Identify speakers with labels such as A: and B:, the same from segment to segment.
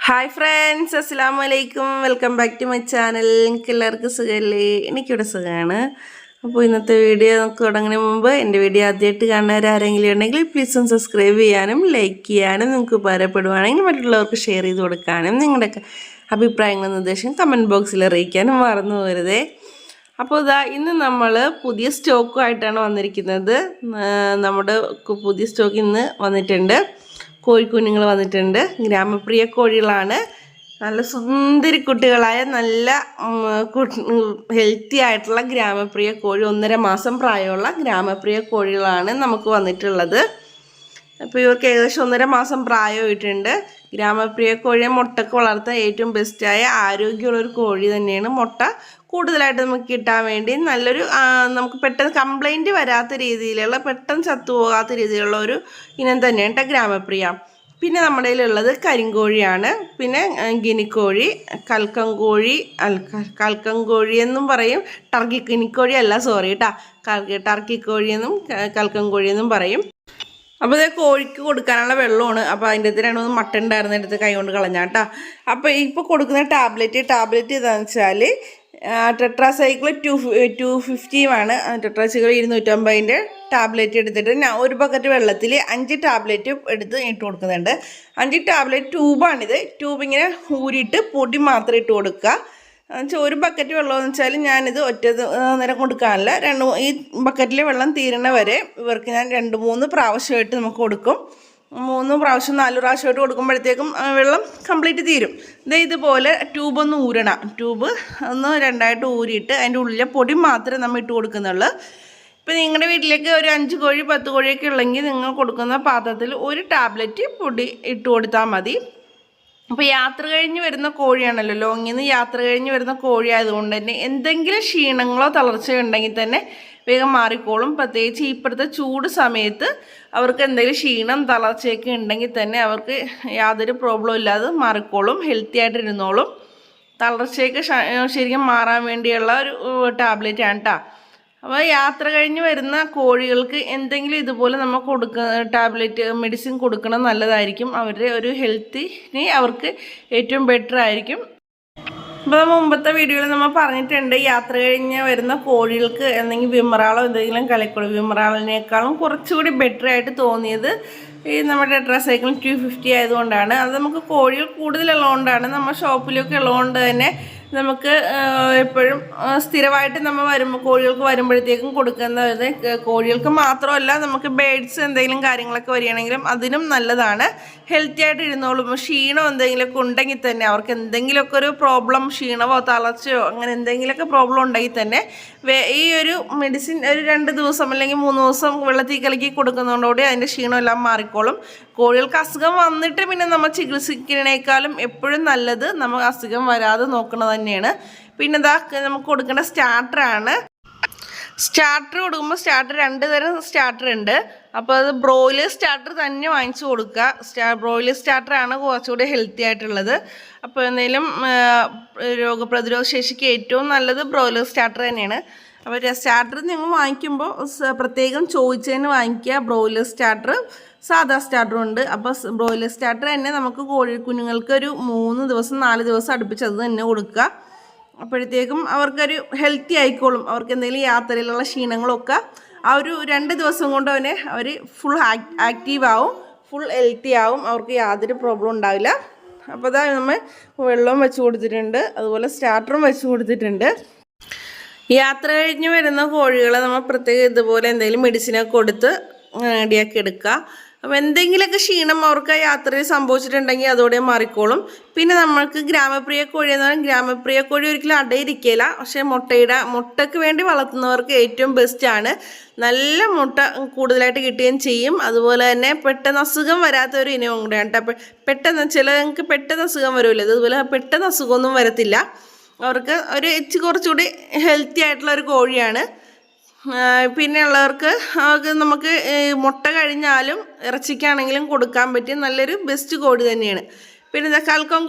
A: Hi friends, അസ്സലാമു അലൈക്കും. Welcome back to my channel. എനിക്ക് എല്ലാവർക്കും സുഖമല്ലേ? എനിക്കിവിടെ സുഖമാണ്. അപ്പോൾ ഇന്നത്തെ വീഡിയോ നമുക്ക് തുടങ്ങുന്നതിന് മുമ്പ് എൻ്റെ വീഡിയോ ആദ്യമായിട്ട് കാണുന്നവരാരെങ്കിലും ഉണ്ടെങ്കിൽ പ്ലീസ് ഒന്ന് സബ്സ്ക്രൈബ് ചെയ്യാനും ലൈക്ക് ചെയ്യാനും, നിങ്ങൾക്ക് ഉപകാരപ്പെടുവാണെങ്കിൽ മറ്റുള്ളവർക്ക് ഷെയർ ചെയ്ത് കൊടുക്കാനും, നിങ്ങളുടെയൊക്കെ അഭിപ്രായങ്ങളും നിർദ്ദേശം കമൻറ്റ് ബോക്സിൽ അറിയിക്കാനും മറന്നു പോകരുതേ. അപ്പോൾ ഇന്ന് നമ്മൾ പുതിയ സ്റ്റോക്കുമായിട്ടാണ് വന്നിരിക്കുന്നത്. നമ്മുടെ പുതിയ സ്റ്റോക്ക് ഇന്ന് വന്നിട്ടുണ്ട്. കോഴിക്കുഞ്ഞുങ്ങൾ വന്നിട്ടുണ്ട്. ഗ്രാമപ്രിയ കോഴികളാണ്. നല്ല സുന്ദരി കുട്ടികളായ നല്ല ഹെൽത്തി ആയിട്ടുള്ള ഗ്രാമപ്രിയ കോഴി, 1.5 മാസം പ്രായമുള്ള ഗ്രാമപ്രിയ കോഴികളാണ് നമുക്ക് വന്നിട്ടുള്ളത്. അപ്പോൾ ഇവർക്ക് ഏകദേശം 1.5 മാസം പ്രായമായിട്ടുണ്ട്. ഗ്രാമപ്രിയ കോഴിയെ മുട്ടക്ക് വളർത്താൻ ഏറ്റവും ബെസ്റ്റായ ആരോഗ്യമുള്ളൊരു കോഴി തന്നെയാണ്. മുട്ട കൂടുതലായിട്ട് നമുക്ക് കിട്ടാൻ വേണ്ടി നല്ലൊരു നമുക്ക് പെട്ടെന്ന് കംപ്ലൈൻറ്റ് വരാത്ത രീതിയിലുള്ള, പെട്ടെന്ന് ചത്തുപോകാത്ത രീതിയിലുള്ള ഒരു ഇനം തന്നെയാണ് കേട്ടോ ഗ്രാമപ്രിയ. പിന്നെ നമ്മുടെ കയ്യിലുള്ളത് കരിങ്കോഴിയാണ്. പിന്നെ ഗിനിക്കോഴി, കൽക്കം കോഴി എന്നും പറയും. ഗിനിക്കോഴി അല്ല, സോറി കേട്ടോ, ടർക്കി കോഴിയെന്നും കൽക്കം കോഴിയെന്നും പറയും. അപ്പോൾ ഇത് കോഴിക്ക് കൊടുക്കാനുള്ള വെള്ളമാണ്. അപ്പോൾ അതിൻ്റെ അടുത്ത് 2-3 മട്ട ഉണ്ടായിരുന്ന എടുത്ത് കൈ കൊണ്ട് കളഞ്ഞാട്ടാ. അപ്പോൾ ഇപ്പോൾ കൊടുക്കുന്ന ടാബ്ലറ്റ് ഏതാണെന്ന് വെച്ചാൽ ടെട്രാസൈക്കിൾ 250 ടെട്രാസൈക്കിൾ 250ൻ്റെ ടാബ്ലറ്റ് എടുത്തിട്ട് ഞാൻ ഒരു ബക്കറ്റ് വെള്ളത്തിൽ 5 ടാബ്ലറ്റ് എടുത്ത് ഇട്ട് കൊടുക്കുന്നുണ്ട്. 5 ടാബ്ലറ്റ് ട്യൂബാണിത്. ട്യൂബ് ഇങ്ങനെ ഊരിയിട്ട് പൊടി മാത്രം ഇട്ട് കൊടുക്കുക. ഒരു ബക്കറ്റ് വെള്ളമെന്ന് വെച്ചാൽ ഞാനിത് ഒറ്റ നേരം കൊടുക്കാനില്ല. ഈ ബക്കറ്റിലെ വെള്ളം തീരണ വരെ ഇവർക്ക് ഞാൻ 2-3 പ്രാവശ്യമായിട്ട് നമുക്ക് കൊടുക്കും. 3 പ്രാവശ്യം 4 പ്രാവശ്യമായിട്ട് കൊടുക്കുമ്പോഴത്തേക്കും വെള്ളം കംപ്ലീറ്റ് തീരും. ഇതുപോലെ ട്യൂബ് ഒന്ന് ഊരണം. ട്യൂബ് ഒന്ന് 2ആയിട്ട് ഊരിയിട്ട് അതിൻ്റെ ഉള്ളിലെ പൊടി മാത്രമേ നമ്മൾ ഇട്ട് കൊടുക്കുന്നുള്ളൂ. ഇപ്പം നിങ്ങളുടെ വീട്ടിലേക്ക് ഒരു 5 കോഴി 10 കോഴിയൊക്കെ ഉള്ളെങ്കിൽ നിങ്ങൾ കൊടുക്കുന്ന പാത്രത്തിൽ 1 ടാബ്ലറ്റ് പൊടി ഇട്ട് കൊടുത്താൽ മതി. അപ്പോൾ യാത്ര കഴിഞ്ഞ് വരുന്ന കോഴിയാണല്ലോ, ലോങ്ങിൽ നിന്ന് യാത്ര കഴിഞ്ഞ് വരുന്ന കോഴി ആയതുകൊണ്ട് തന്നെ എന്തെങ്കിലും ക്ഷീണങ്ങളോ തളർച്ചയോ ഉണ്ടെങ്കിൽ തന്നെ വേഗം മാറിക്കോളും. പ്രത്യേകിച്ച് ഇപ്പോഴത്തെ ചൂട് സമയത്ത് അവർക്ക് എന്തെങ്കിലും ക്ഷീണം തളർച്ചയൊക്കെ ഉണ്ടെങ്കിൽ തന്നെ അവർക്ക് യാതൊരു പ്രോബ്ലം ഇല്ലാതെ മാറിക്കോളും, ഹെൽത്തി ആയിട്ടിരുന്നോളും. തളർച്ചയൊക്കെ ശരിക്കും മാറാൻ വേണ്ടിയുള്ള ഒരു ടാബ്ലറ്റാണ് കേട്ടോ. അപ്പോൾ യാത്ര കഴിഞ്ഞ് വരുന്ന കോഴികൾക്ക് എന്തെങ്കിലും ഇതുപോലെ നമ്മൾ ടാബ്ലറ്റ് മെഡിസിൻ കൊടുക്കണം, നല്ലതായിരിക്കും. അവരുടെ ഒരു ഹെൽത്തിന് അവർക്ക് ഏറ്റവും ബെറ്റർ ആയിരിക്കും. അപ്പോൾ മുമ്പത്തെ വീഡിയോയിൽ നമ്മൾ പറഞ്ഞിട്ടുണ്ട്, യാത്ര കഴിഞ്ഞ് വരുന്ന കോഴികൾക്ക് എന്തെങ്കിലും വിമറാളോ എന്തെങ്കിലും കളിക്കോളൂ. വിമറാളിനേക്കാളും കുറച്ചുകൂടി ബെറ്റർ ആയിട്ട് തോന്നിയത് ഈ നമ്മുടെ ടെട്രാസൈക്കിൾ 250 ആയതുകൊണ്ടാണ്. അത് നമുക്ക് കോഴികൾ കൂടുതലുള്ളതുകൊണ്ടാണ്. നമ്മൾ ഷോപ്പിലൊക്കെ ഉള്ളതുകൊണ്ട് തന്നെ നമുക്ക് എപ്പോഴും സ്ഥിരമായിട്ട് നമ്മൾ കോഴികൾക്ക് വരുമ്പോഴത്തേക്കും കൊടുക്കുന്നത്. കോഴികൾക്ക് മാത്രമല്ല, നമുക്ക് ബേഡ്സ് എന്തെങ്കിലും കാര്യങ്ങളൊക്കെ വരികയാണെങ്കിലും അതിനും നല്ലതാണ്. ഹെൽത്തി ആയിട്ട് ഇരുന്നോളും. ക്ഷീണം എന്തെങ്കിലുമൊക്കെ ഉണ്ടെങ്കിൽ തന്നെ, അവർക്ക് എന്തെങ്കിലുമൊക്കെ ഒരു പ്രോബ്ലം, ക്ഷീണമോ തളർച്ചയോ അങ്ങനെ എന്തെങ്കിലുമൊക്കെ പ്രോബ്ലം ഉണ്ടെങ്കിൽ തന്നെ ഈ ഒരു മെഡിസിൻ ഒരു 2 ദിവസം അല്ലെങ്കിൽ 3 ദിവസം വെള്ളത്തിൽ കലക്കി കൊടുക്കുന്നതോടുകൂടി അതിൻ്റെ ക്ഷീണം എല്ലാം മാറിക്കോളും. കോഴികൾക്ക് അസുഖം വന്നിട്ട് പിന്നെ നമ്മൾ ചികിത്സിക്കുന്നതിനേക്കാളും എപ്പോഴും നല്ലത് നമ്മൾ അസുഖം വരാതെ നോക്കുന്നത് തന്നെയാണ്. പിന്നെ നമുക്ക് കൊടുക്കേണ്ട സ്റ്റാർട്ടറാണ്. സ്റ്റാർട്ടർ കൊടുക്കുമ്പോൾ 2 തരം സ്റ്റാർട്ടർ ഉണ്ട്. അപ്പോൾ അത് ബ്രോയിലർ സ്റ്റാർട്ടർ തന്നെ വാങ്ങിച്ചു കൊടുക്കുക. ബ്രോയിലർ സ്റ്റാർട്ടറാണ് കുറച്ചുകൂടി ഹെൽത്തി ആയിട്ടുള്ളത്. അപ്പോൾ എന്തെങ്കിലും രോഗപ്രതിരോധ ശേഷിക്ക് ഏറ്റവും നല്ലത് ബ്രോയിലർ സ്റ്റാർട്ടർ തന്നെയാണ്. അപ്പോൾ സ്റ്റാർട്ടർ നിങ്ങൾ വാങ്ങിക്കുമ്പോൾ പ്രത്യേകം ചോദിച്ചതിന് വാങ്ങിക്കുക. ബ്രോയിലർ സ്റ്റാർട്ടർ, സാധാ സ്റ്റാർട്ടറും ഉണ്ട്. അപ്പോൾ ബ്രോയിലർ സ്റ്റാർട്ടർ തന്നെ നമുക്ക് കുഞ്ഞുങ്ങൾക്ക് ഒരു 3 ദിവസം 4 ദിവസം അടുപ്പിച്ചത് തന്നെ കൊടുക്കുക. അപ്പോഴത്തേക്കും അവർക്കൊരു ഹെൽത്തി ആയിക്കോളും. അവർക്ക് എന്തെങ്കിലും യാത്രയിലുള്ള ക്ഷീണങ്ങളൊക്കെ ആ ഒരു 2 ദിവസം കൊണ്ട് അവർ ഫുൾ ആക്റ്റീവ് ആവും, ഫുൾ ഹെൽത്തി ആവും. അവർക്ക് യാതൊരു പ്രോബ്ലം ഉണ്ടാവില്ല. അപ്പോൾ നമ്മൾ വെള്ളവും വെച്ച് കൊടുത്തിട്ടുണ്ട്, അതുപോലെ സ്റ്റാർട്ടറും വെച്ച് കൊടുത്തിട്ടുണ്ട്. യാത്ര കഴിഞ്ഞ് വരുന്ന കോഴികളെ നമ്മൾ പ്രത്യേകം ഇതുപോലെ എന്തെങ്കിലും മെഡിസിനൊക്കെ കൊടുത്ത് റെഡിയാക്കി എടുക്കുക. അപ്പോൾ എന്തെങ്കിലുമൊക്കെ ക്ഷീണം അവർക്ക് യാത്രയിൽ സംഭവിച്ചിട്ടുണ്ടെങ്കിൽ അതോടെ മാറിക്കോളും. പിന്നെ നമ്മൾക്ക് ഗ്രാമപ്രിയ കോഴി എന്ന് പറഞ്ഞാൽ, ഗ്രാമപ്രിയ കോഴി ഒരിക്കലും അടയിരിക്കില്ല. പക്ഷേ മുട്ടയ്ക്ക് വേണ്ടി വളർത്തുന്നവർക്ക് ഏറ്റവും ബെസ്റ്റാണ്. നല്ല മുട്ട കൂടുതലായിട്ട് കിട്ടുകയും ചെയ്യും. അതുപോലെ തന്നെ പെട്ടെന്ന് അസുഖം വരാത്ത ഒരു ഇനവും കൂടെയാണ് കേട്ടോ. പെട്ടെന്ന് ചിലർക്ക് പെട്ടെന്ന് അസുഖം വരുമല്ലോ, അതുപോലെ പെട്ടെന്ന് അസുഖമൊന്നും വരത്തില്ല. അവർക്ക് കുറച്ചുകൂടി ഹെൽത്തി ആയിട്ടുള്ള ഒരു കോഴിയാണ്. പിന്നെ ഉള്ളവർക്ക് നമുക്ക് മുട്ട കഴിഞ്ഞാലും ഇറച്ചിക്കാണെങ്കിലും കൊടുക്കാൻ പറ്റിയ നല്ലൊരു ബെസ്റ്റ് കോഴി തന്നെയാണ്. പിന്നെ കൽക്കം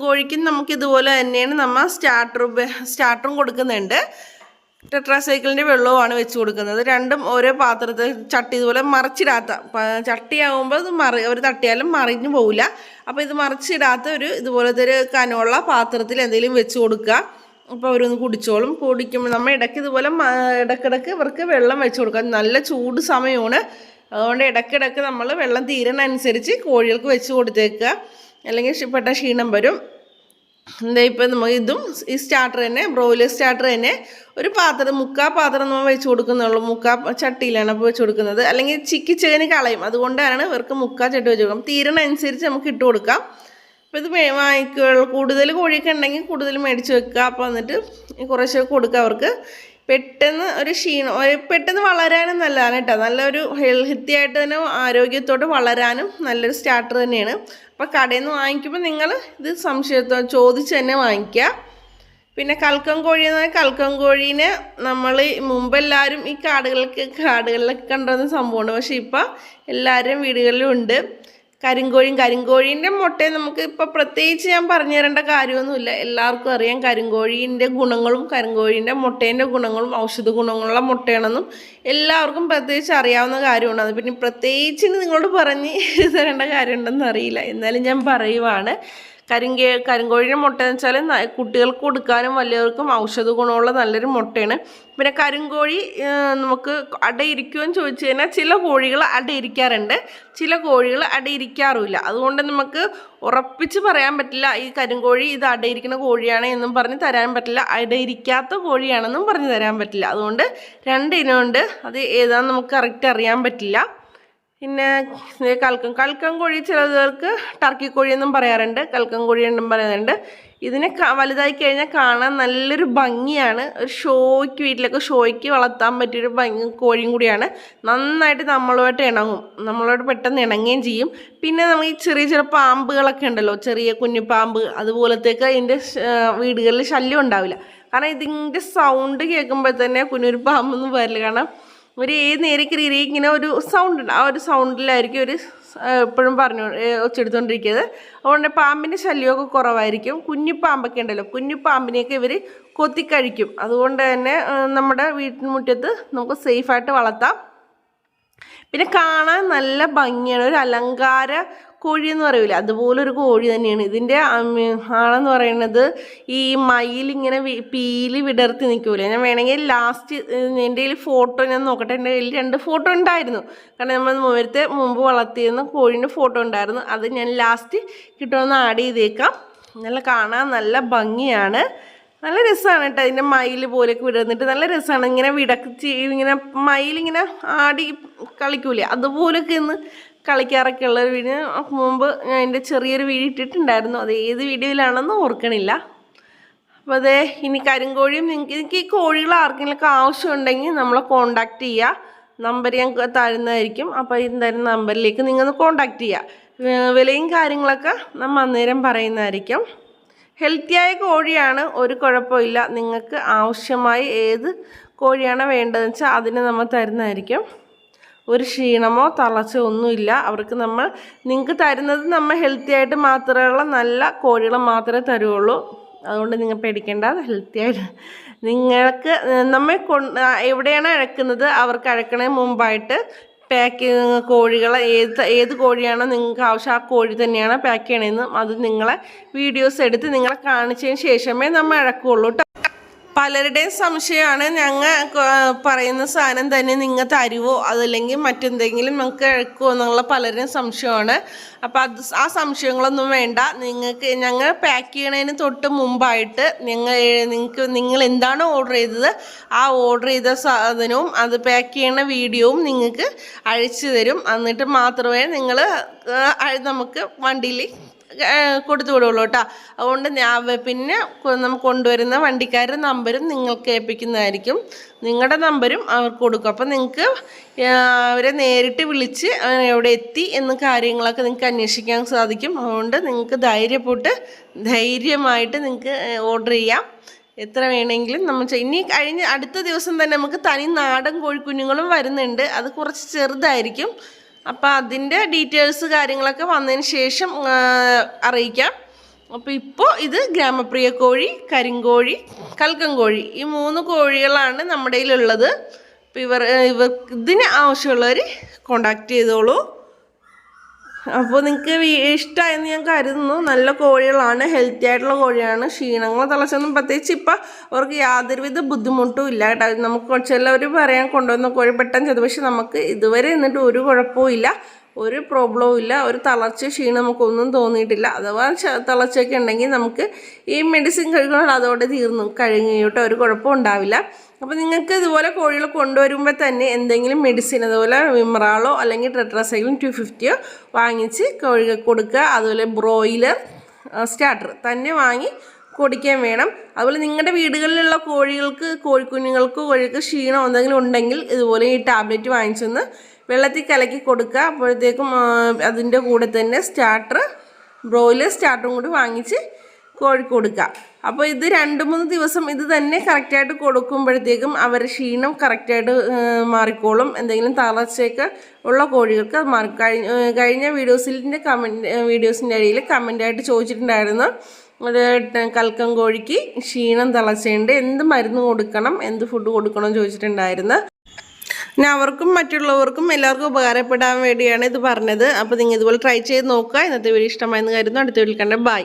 A: കോഴിക്കും നമുക്ക് ഇതുപോലെ തന്നെയാണ് നമ്മൾ സ്റ്റാർട്ടറും കൊടുക്കുന്നുണ്ട്. ടെട്രാസൈക്കിളിൻ്റെ വെള്ളവുമാണ് വെച്ച് കൊടുക്കുന്നത്. രണ്ടും ഓരോ പാത്രത്തിൽ ചട്ടി ഇതുപോലെ മറിച്ചിടാത്ത ചട്ടിയാകുമ്പോൾ ഇത് ഒരു തട്ടിയാലും മറിഞ്ഞു പോവില്ല. അപ്പോൾ ഇത് മറിച്ചിടാത്ത ഇതുപോലത്തെ ഒരു കനമുള്ള പാത്രത്തിൽ എന്തെങ്കിലും വെച്ച് കൊടുക്കുക. അപ്പോൾ അവരൊന്ന് കുടിച്ചോളും. കുടിക്കുമ്പോൾ നമ്മൾ ഇടയ്ക്കിടയ്ക്ക് ഇവർക്ക് വെള്ളം വെച്ച് കൊടുക്കുക. നല്ല ചൂട് സമയമാണ്, അതുകൊണ്ട് ഇടയ്ക്കിടയ്ക്ക് നമ്മൾ വെള്ളം തീരുന്നതനുസരിച്ച് കോഴികൾക്ക് വെച്ച് കൊടുത്തേക്കുക, അല്ലെങ്കിൽ പെട്ടെന്ന് ക്ഷീണം വരും. എന്താ ഇപ്പം നമുക്ക് ഇതും ഈ സ്റ്റാർട്ടർ തന്നെ, ബ്രോയിലർ സ്റ്റാർട്ടർ തന്നെ ഒരു മുക്കാ പാത്രം നമ്മൾ വെച്ച് കൊടുക്കുന്നുള്ളൂ. മുക്കാ ചട്ടിയിലാണ് അപ്പോൾ വെച്ച് കൊടുക്കുന്നത്, അല്ലെങ്കിൽ ചിക്കിച്ചേന് കളയും. അതുകൊണ്ടാണ് ഇവർക്ക് മുക്കാ ചട്ടി വെച്ച് കൊടുക്കാം. തീരണനുസരിച്ച് നമുക്ക് ഇട്ട് കൊടുക്കാം. അപ്പോൾ ഇത് കൂടുതൽ കോഴിയൊക്കെ ഉണ്ടെങ്കിൽ കൂടുതൽ മേടിച്ച് വെക്കുക. അപ്പോൾ എന്നിട്ട് കുറേശ്ശെ കൊടുക്കുക. അവർക്ക് പെട്ടെന്ന് പെട്ടെന്ന് വളരാനും നല്ലതാണ് കേട്ടോ. നല്ലൊരു ഹെൽത്തി ആയിട്ട് തന്നെ ആരോഗ്യത്തോടെ വളരാനും നല്ലൊരു സ്റ്റാർട്ടർ തന്നെയാണ്. അപ്പോൾ കടയിൽ നിന്ന് വാങ്ങിക്കുമ്പോൾ നിങ്ങൾ ഇത് ചോദിച്ച് തന്നെ വാങ്ങിക്കുക. പിന്നെ കൽക്കം കോഴി എന്നാൽ കൽക്കം കോഴീനെ നമ്മൾ മുമ്പെല്ലാവരും ഈ കാടുകളിലൊക്കെ കണ്ടുവന്ന സംഭവമാണ്. പക്ഷേ ഇപ്പം എല്ലാവരും വീടുകളിലും ഉണ്ട് കരിങ്കോഴീൻ്റെ മുട്ടയെ നമുക്ക് ഇപ്പോൾ പ്രത്യേകിച്ച് ഞാൻ പറഞ്ഞു തരേണ്ട കാര്യമൊന്നുമില്ല. എല്ലാവർക്കും അറിയാം കരിങ്കോഴീൻ്റെ ഗുണങ്ങളും കരിങ്കോഴീൻ്റെ മുട്ടേൻ്റെ ഗുണങ്ങളും ഔഷധ ഗുണങ്ങളുള്ള മുട്ടയാണെന്നും എല്ലാവർക്കും പ്രത്യേകിച്ച് അറിയാവുന്ന കാര്യമാണ്. അത് പിന്നെ പ്രത്യേകിച്ച് നിങ്ങളോട് പറഞ്ഞ് തരേണ്ട കാര്യമുണ്ടെന്ന് അറിയില്ല, എന്നാലും ഞാൻ പറയുവാണ്. കരിങ്കോഴിയുടെ മുട്ട എന്ന് വെച്ചാൽ കുട്ടികൾക്ക് കൊടുക്കാനും വലിയവർക്കും ഔഷധ ഗുണമുള്ള നല്ലൊരു മുട്ടയാണ്. പിന്നെ കരിങ്കോഴി നമുക്ക് അടയിരിക്കുമെന്ന് ചോദിച്ചു കഴിഞ്ഞാൽ ചില കോഴികൾ അടയിരിക്കാറുണ്ട്, ചില കോഴികൾ അടയിരിക്കാറുമില്ല. അതുകൊണ്ട് നമുക്ക് ഉറപ്പിച്ച് പറയാൻ പറ്റില്ല ഈ കരിങ്കോഴി ഇത് അടയിരിക്കുന്ന കോഴിയാണ് എന്നും പറഞ്ഞ് തരാൻ പറ്റില്ല, അടയിരിക്കാത്ത കോഴിയാണെന്നും പറഞ്ഞ് തരാൻ പറ്റില്ല. അതുകൊണ്ട് രണ്ടിനമുണ്ട്, അത് ഏതാണെന്ന് നമുക്ക് കറക്റ്റ് അറിയാൻ പറ്റില്ല. പിന്നെ കൽക്കം കോഴി ചിലർക്ക് ടർക്കി കോഴി എന്നും പറയാറുണ്ട്, കൽക്കം കോഴി എന്നും പറയാറുണ്ട്. ഇതിനെ വലുതായി കഴിഞ്ഞാൽ കാണാൻ നല്ലൊരു ഭംഗിയാണ്. ഒരു വീട്ടിലൊക്കെ ഷോയ്ക്ക് വളർത്താൻ പറ്റിയൊരു കോഴിയും കൂടിയാണ്. നന്നായിട്ട് നമ്മളോട് പെട്ടെന്ന് ഇണങ്ങുകയും ചെയ്യും. പിന്നെ നമുക്ക് ഈ ചെറിയ പാമ്പുകളൊക്കെ ഉണ്ടല്ലോ, ചെറിയ കുഞ്ഞു പാമ്പ്, അതുപോലത്തേക്ക് ഇതിൻ്റെ വീടുകളിൽ ശല്യം ഉണ്ടാവില്ല. കാരണം ഇതിൻ്റെ സൗണ്ട് കേൾക്കുമ്പോൾ തന്നെ കുഞ്ഞൊരു പാമ്പൊന്നും വരില്ല. കാരണം ഏത് നേരേക്ക് ഇങ്ങനെ ഒരു സൗണ്ട് ഉണ്ട്, ആ ഒരു സൗണ്ടിലായിരിക്കും എപ്പോഴും ഒച്ചെടുത്തുകൊണ്ടിരിക്കുന്നത്. അതുകൊണ്ട് പാമ്പിൻ്റെ ശല്യമൊക്കെ കുറവായിരിക്കും. കുഞ്ഞിപ്പാമ്പൊക്കെ ഉണ്ടല്ലോ, കുഞ്ഞിപ്പാമ്പിനെയൊക്കെ ഇവർ കൊത്തിക്കഴിക്കും. അതുകൊണ്ട് തന്നെ നമ്മുടെ വീട്ടുമുറ്റത്ത് നമുക്ക് സേഫായിട്ട് വളർത്താം. പിന്നെ കാണാൻ നല്ല ഭംഗിയാണ്, ഒരു അലങ്കാര കോഴി എന്ന് പറയൂല, അതുപോലൊരു കോഴി തന്നെയാണ്. ഇതിൻ്റെ ആണെന്ന് പറയുന്നത് ഈ മയിലിങ്ങനെ പീലി വിടർത്തി നിൽക്കൂലേ. ഞാൻ വേണമെങ്കിൽ ലാസ്റ്റ് എൻ്റെ കയ്യിൽ ഫോട്ടോ ഞാൻ നോക്കട്ടെ. എൻ്റെ കയ്യിൽ 2 ഫോട്ടോ ഉണ്ടായിരുന്നു, കാരണം നമ്മൾ മുമ്പ് വളർത്തിയിരുന്ന കോഴീൻ്റെ ഫോട്ടോ ഉണ്ടായിരുന്നു. അത് ഞാൻ ലാസ്റ്റ് കിട്ടുമെന്ന് ആഡ് ചെയ്തേക്കാം. കാണാൻ നല്ല ഭംഗിയാണ്, നല്ല രസമാണ് കേട്ടോ. അതിൻ്റെ മയിൽ പോലെയൊക്കെ വിടർന്നിട്ട് നല്ല രസമാണ്. ഇങ്ങനെ മയിലിങ്ങനെ ആടി കളിക്കൂലേ, അതുപോലൊക്കെ ഒന്ന് കളിക്കാറൊക്കെ ഉള്ള വീഡിയോ മുമ്പ് ഞാൻ എൻ്റെ ചെറിയൊരു വീഡിയോ ഇട്ടിട്ടുണ്ടായിരുന്നു. അത് ഏത് വീഡിയോയിലാണെന്ന് ഓർക്കണില്ല. അപ്പോൾ അതേ ഇനി കരിങ്കോഴിയും എനിക്ക് ഈ കോഴികൾ ആർക്കെങ്കിലും ആവശ്യമുണ്ടെങ്കിൽ നമ്മളെ കോണ്ടാക്ട് ചെയ്യുക. നമ്പർ ഞാൻ തരുന്നതായിരിക്കും. അപ്പോൾ ഈ തരുന്ന നമ്പറിലേക്ക് നിങ്ങൾ കോണ്ടാക്ട് ചെയ്യുക. വിലയും കാര്യങ്ങളൊക്കെ നമ്മൾ അന്നേരം പറയുന്നതായിരിക്കും. ഹെൽത്തിയായ കോഴിയാണ്, ഒരു കുഴപ്പമില്ല. നിങ്ങൾക്ക് ആവശ്യമായി ഏത് കോഴിയാണ് വേണ്ടതെന്ന് വെച്ചാൽ അതിന് നമ്മൾ തരുന്നതായിരിക്കും. ഒരു ക്ഷീണമോ തളർച്ചയോ ഒന്നുമില്ല അവർക്ക്. നിങ്ങൾക്ക് തരുന്നത് നമ്മൾ ഹെൽത്തി ആയിട്ട് മാത്രമുള്ള നല്ല കോഴികളെ മാത്രമേ തരുള്ളൂ. അതുകൊണ്ട് നിങ്ങൾ പേടിക്കേണ്ട, ഹെൽത്തി ആയിട്ട് നിങ്ങൾക്ക് എവിടെയാണ് അഴക്കുന്നത് അവർക്ക് അഴക്കണേ മുമ്പായിട്ട് പാക്ക് കോഴികളെ ഏത് കോഴിയാണോ നിങ്ങൾക്ക് ആവശ്യം ആ കോഴി തന്നെയാണ് പാക്ക് ചെയ്യണമെന്ന് അത് നിങ്ങളെ വീഡിയോസ് എടുത്ത് നിങ്ങളെ കാണിച്ചതിന് ശേഷമേ നമ്മൾ അഴക്കുള്ളൂ കേട്ടോ. പലരുടെയും സംശയമാണ് ഞങ്ങൾ പറയുന്ന സാധനം തന്നെ നിങ്ങൾ തരുമോ അതല്ലെങ്കിൽ മറ്റെന്തെങ്കിലും നമുക്ക് ഇഴക്കുമോ എന്നുള്ള പലരുടെയും സംശയമാണ്. അപ്പോൾ ആ സംശയങ്ങളൊന്നും വേണ്ട. ഞങ്ങൾ പാക്ക് ചെയ്യണതിന് തൊട്ട് മുമ്പായിട്ട് നിങ്ങൾ എന്താണോ ഓർഡർ ചെയ്തത് ആ ഓർഡർ ചെയ്ത സാധനവും അത് പാക്ക് ചെയ്യണ വീഡിയോവും നിങ്ങൾക്ക് അയച്ചു തരും. എന്നിട്ട് മാത്രമേ നമുക്ക് വണ്ടിയിൽ കൊടുത്തു വിടുള്ളൂ കേട്ടോ. അതുകൊണ്ട് പിന്നെ നമുക്ക് കൊണ്ടുവരുന്ന വണ്ടിക്കാരുടെ നമ്പരും നിങ്ങൾക്ക് ഏൽപ്പിക്കുന്നതായിരിക്കും. നിങ്ങളുടെ നമ്പരും അവർക്ക് കൊടുക്കും. അപ്പം നിങ്ങൾക്ക് അവരെ നേരിട്ട് വിളിച്ച് എവിടെ എത്തി എന്ന കാര്യങ്ങളൊക്കെ നിങ്ങൾക്ക് അന്വേഷിക്കാൻ സാധിക്കും. അതുകൊണ്ട് നിങ്ങൾക്ക് ധൈര്യമായിട്ട് നിങ്ങൾക്ക് ഓർഡർ ചെയ്യാം. എത്ര വേണമെങ്കിലും ഇനി അടുത്ത ദിവസം തന്നെ നമുക്ക് തനി നാടൻ കോഴിക്കുഞ്ഞുങ്ങളും വരുന്നുണ്ട്. അത് കുറച്ച് ചെറുതായിരിക്കും. അപ്പോൾ അതിൻ്റെ ഡീറ്റെയിൽസ് കാര്യങ്ങളൊക്കെ വന്നതിന് ശേഷം അറിയിക്കാം. അപ്പോൾ ഇപ്പോൾ ഇത് ഗ്രാമപ്രിയ കോഴി, കരിങ്കോഴി, കൽക്കൻ കോഴി, ഈ 3 കോഴികളാണ് നമ്മുടെ കയ്യിലുള്ളത്. അപ്പോൾ ഇതിന് ആവശ്യമുള്ളവർ കോണ്ടാക്ട് ചെയ്തോളൂ. അപ്പോൾ നിങ്ങൾക്ക് ഇഷ്ടമായെന്ന് ഞാൻ കരുതുന്നു. നല്ല കോഴികളാണ്, ഹെൽത്തി ആയിട്ടുള്ള കോഴിയാണ്. ക്ഷീണങ്ങൾ തളച്ചൊന്നും പ്രത്യേകിച്ച് ഇപ്പം അവർക്ക് യാതൊരുവിധ ബുദ്ധിമുട്ടും ഇല്ല കേട്ടോ. നമുക്ക് ചിലവർ പറയാൻ കൊണ്ടുവന്ന കോഴി പെട്ടെന്ന് ചെയ്തു, പക്ഷെ നമുക്ക് ഇതുവരെ എന്നിട്ട് ഒരു കുഴപ്പവും ഇല്ല, ഒരു പ്രോബ്ലവും ഇല്ല, ഒരു തളർച്ച ക്ഷീണം നമുക്കൊന്നും തോന്നിയിട്ടില്ല. അഥവാ തളർച്ചയൊക്കെ ഉണ്ടെങ്കിൽ നമുക്ക് ഈ മെഡിസിൻ കഴിക്കണം, അതോടെ കഴിഞ്ഞു കേട്ടോ, ഒരു കുഴപ്പവും ഉണ്ടാവില്ല. അപ്പോൾ നിങ്ങൾക്ക് ഇതുപോലെ കോഴികൾ കൊണ്ടുവരുമ്പോൾ തന്നെ എന്തെങ്കിലും മെഡിസിൻ അതുപോലെ വിമറാളോ അല്ലെങ്കിൽ ടെട്രാസൈക്ലിൻ 250 വാങ്ങിച്ച് കോഴികൾ കൊടുക്കുക. അതുപോലെ ബ്രോയിലർ സ്റ്റാർട്ടർ തന്നെ വാങ്ങി കൊടുക്കാൻ വേണം. അതുപോലെ നിങ്ങളുടെ വീടുകളിലുള്ള കോഴിക്ക് ക്ഷീണം എന്തെങ്കിലും ഉണ്ടെങ്കിൽ ഇതുപോലെ ഈ ടാബ്ലറ്റ് വാങ്ങിച്ചൊന്ന് വെള്ളത്തിൽ കലക്കി കൊടുക്കുക. അപ്പോഴത്തേക്കും അതിൻ്റെ കൂടെ തന്നെ ബ്രോയിലർ സ്റ്റാർട്ടറും കൂടി വാങ്ങിച്ച് കോഴിക്ക് കൊടുക്കുക. അപ്പോൾ ഇത് 2-3 ദിവസം ഇത് തന്നെ കറക്റ്റായിട്ട് കൊടുക്കുമ്പോഴത്തേക്കും അവരുടെ ക്ഷീണം കറക്റ്റായിട്ട് മാറിക്കോളും. എന്തെങ്കിലും തളർച്ചയൊക്കെ ഉള്ള കോഴികൾക്ക് അത് മാറി. കഴിഞ്ഞ വീഡിയോസിൻ്റെ അടിയിൽ കമൻ്റായിട്ട് ചോദിച്ചിട്ടുണ്ടായിരുന്നു, ഒരു കൽക്കൻ കോഴിക്ക് ക്ഷീണം തളർച്ചയുണ്ട്, എന്ത് മരുന്ന് കൊടുക്കണം, എന്ത് ഫുഡ് കൊടുക്കണം എന്ന് ചോദിച്ചിട്ടുണ്ടായിരുന്നു. പിന്നെ അവർക്കും മറ്റുള്ളവർക്കും എല്ലാവർക്കും ഉപകാരപ്പെടാൻ വേണ്ടിയാണ് ഇത് പറഞ്ഞത്. അപ്പോൾ നിങ്ങൾ ഇതുപോലെ ട്രൈ ചെയ്ത് നോക്കുക. ഇന്നത്തെ വീഡിയോ ഇഷ്ടമായെന്ന് കരുതുന്നു. അടുത്ത വീഡിയോയിൽ കണ്ടേ, ബൈ.